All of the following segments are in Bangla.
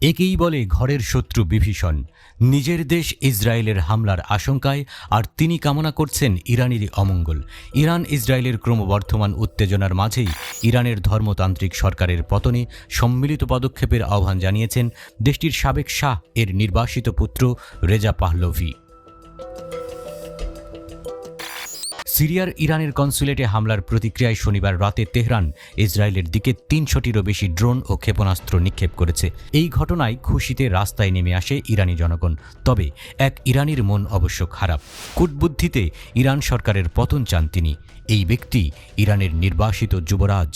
একেই বলে ঘরের শত্রু বিভীষণ। নিজের দেশ ইসরায়েলের হামলার আশঙ্কায় আর তিনি কামনা করছেন ইরানেরই অমঙ্গল। ইরান ইসরায়েলের ক্রমবর্ধমান উত্তেজনার মাঝেই ইরানের ধর্মতান্ত্রিক সরকারের পতনে সম্মিলিত পদক্ষেপের আহ্বান জানিয়েছেন দেশটির সাবেক শাহ এর নির্বাসিত পুত্র রেজা পাহলভি। সিরিয়ার ইরানের কনসুলেটে হামলার প্রতিক্রিয়ায় শনিবার রাতে তেহরান ইসরায়েলের দিকে ৩০০টিরও বেশি ড্রোন ও ক্ষেপণাস্ত্র নিক্ষেপ করেছে। এই ঘটনায় খুশিতে রাস্তায় নেমে আসে ইরানি জনগণ। তবে এক ইরানির মন অবশ্য খারাপ। কূটবুদ্ধিতে ইরান সরকারের পতন চান তিনি। এই ব্যক্তি ইরানের নির্বাসিত যুবরাজ।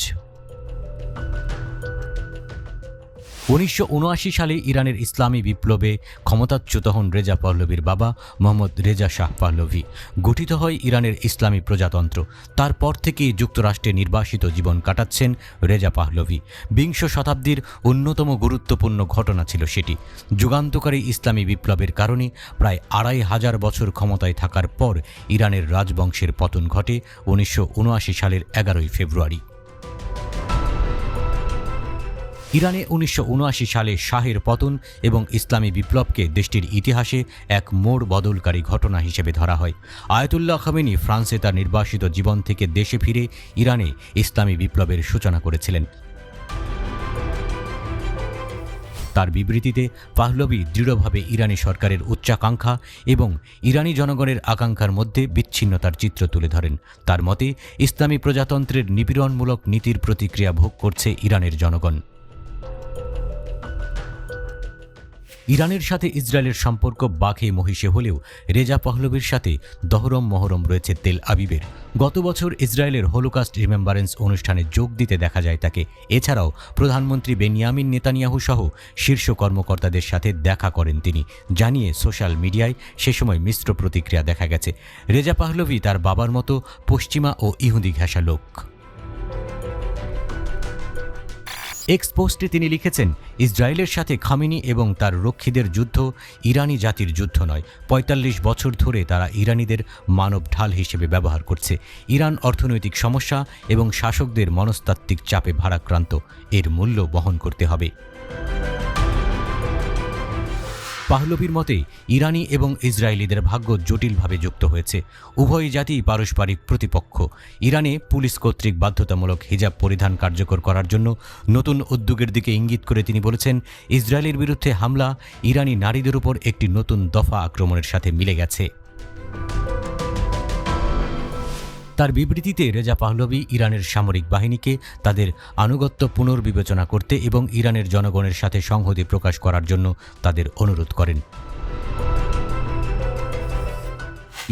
১৯৭৯ সালে ইরানের ইসলামী বিপ্লবে ক্ষমতাচ্যুত হন রেজা পাহলভির বাবা মোহাম্মদ রেজা শাহ পাহলভি। গঠিত হয় ইরানের ইসলামী প্রজাতন্ত্র। তারপর থেকেই যুক্তরাষ্ট্রে নির্বাসিত জীবন কাটাচ্ছেন রেজা পাহলভি। বিংশ শতাব্দীর অন্যতম গুরুত্বপূর্ণ ঘটনা ছিল সেটি। যুগান্তকারী ইসলামী বিপ্লবের কারণে প্রায় ২৫০০ বছর ক্ষমতায় থাকার পর ইরানের রাজবংশের পতন ঘটে ১৯৭৯ সালের ১১ ফেব্রুয়ারি। ইরানে ১৯৭৯ সালে শাহের পতন এবং ইসলামী বিপ্লবকে দেশটির ইতিহাসে এক মোড় বদলকারী ঘটনা হিসেবে ধরা হয়। আয়াতুল্লাহ খামেনি ফ্রান্সে তার নির্বাসিত জীবন থেকে দেশে ফিরে ইরানে ইসলামী বিপ্লবের সূচনা করেছিলেন। তার বিবৃতিতে পাহলভি দৃঢ়ভাবে ইরানি সরকারের উচ্চাকাঙ্ক্ষা এবং ইরানি জনগণের আকাঙ্ক্ষার মধ্যে বিচ্ছিন্নতার চিত্র তুলে ধরেন। তার মতে, ইসলামী প্রজাতন্ত্রের নিপীড়নমূলক নীতির প্রতিক্রিয়া ভোগ করছে ইরানের জনগণ। ইরানের সাথে ইসরায়েলের সম্পর্ক বাঘে মহিষে হলেও রেজা পাহলভির সাথে দহরম মহরম রয়েছে তেল আবিবের। গত বছর ইসরায়েলের হলোকাস্ট রিমেম্বারেন্স অনুষ্ঠানে যোগ দিতে দেখা যায় তাকে। এছাড়াও প্রধানমন্ত্রী বেনিয়ামিন নেতানিয়াহু সহ শীর্ষ কর্মকর্তাদের সাথে দেখা করেন তিনি, জানিয়ে সোশ্যাল মিডিয়ায় সে সময় মিশ্র প্রতিক্রিয়া দেখা গেছে। রেজা পাহলভি তার বাবার মতো পশ্চিমা ও ইহুদি ঘেঁষা লোক। এক্স পোস্টে তিনি লিখেছেন, ইসরায়েলের সাথে খামেনি এবং তার রক্ষীদের যুদ্ধ ইরানি জাতির যুদ্ধ নয়। ৪৫ বছর ধরে তারা ইরানিদের মানব ঢাল হিসেবে ব্যবহার করছে। ইরান অর্থনৈতিক সমস্যা এবং শাসকদের মনস্তাত্ত্বিক চাপে ভারাক্রান্ত। এর মূল্য বহন করতে হবে। পাহলভির মতে, ইরানি এবং ইসরায়েলিদের ভাগ্য জটিলভাবে যুক্ত হয়েছে। উভয় জাতিই পারস্পরিক প্রতিপক্ষ। ইরানে পুলিশ কর্তৃক বাধ্যতামূলক হিজাব পরিধান কার্যকর করার জন্য নতুন উদ্যোগের দিকে ইঙ্গিত করে তিনি বলেছেন, ইসরায়েলের বিরুদ্ধে হামলা ইরানি নারীদের উপর একটি নতুন দফা আক্রমণের সাথে মিলে গেছে। তার বিবৃতিতে রেজা পাহলভি ইরানের সামরিক বাহিনীকে তাদের আনুগত্য পুনর্বিবেচনা করতে এবং ইরানের জনগণের সাথে সংহতি প্রকাশ করার জন্য তাদের অনুরোধ করেন।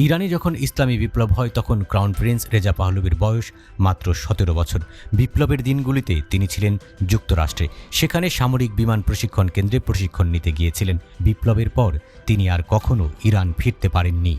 ইরানে যখন ইসলামী বিপ্লব হয় তখন ক্রাউন প্রিন্স রেজা পাহলভির বয়স মাত্র ১৭ বছর। বিপ্লবের দিনগুলিতে তিনি ছিলেন যুক্তরাষ্ট্রে। সেখানে সামরিক বিমান প্রশিক্ষণ কেন্দ্রে প্রশিক্ষণ নিতে গিয়েছিলেন। বিপ্লবের পর তিনি আর কখনো ইরান ফিরতে পারেননি।